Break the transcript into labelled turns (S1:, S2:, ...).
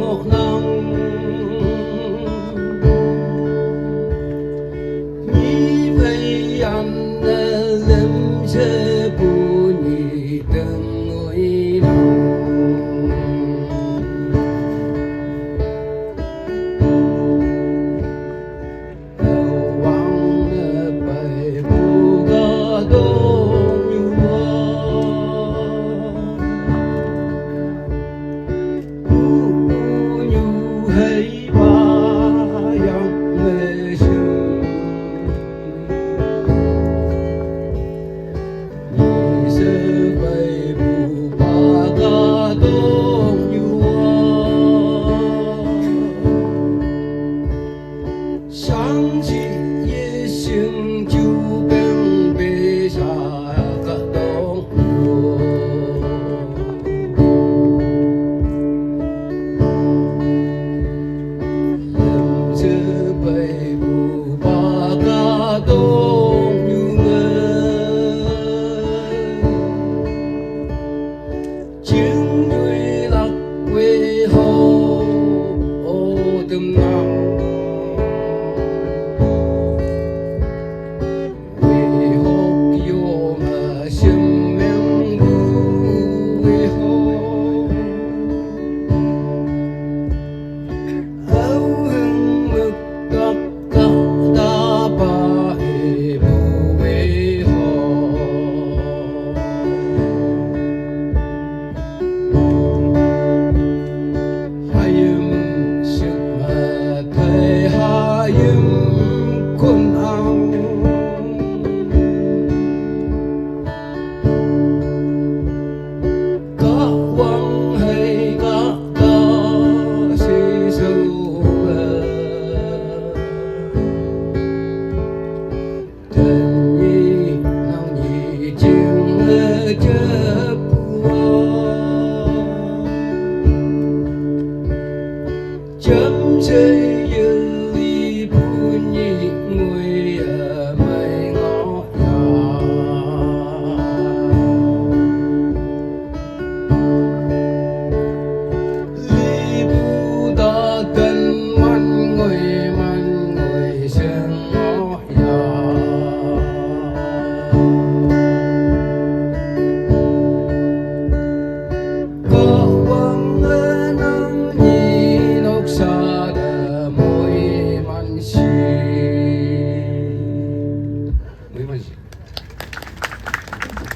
S1: một lòng như vậy anh lâm sẽ bunyi từng nỗi lòng thấy ba dòng mê sương nhị sơ bay bù ba ca đông nhua sáng chỉ ye sinh chu bên bê sa ca đông nhua bay bù ba ca đông như ngơ chiến nuôi lạc quê hò tâm nặng quê hò kiêu mà xiêm men bu quê hò con ao cá quăng hay cá xì sâu thân nhi nang nhi chiêng chớp chấm chơi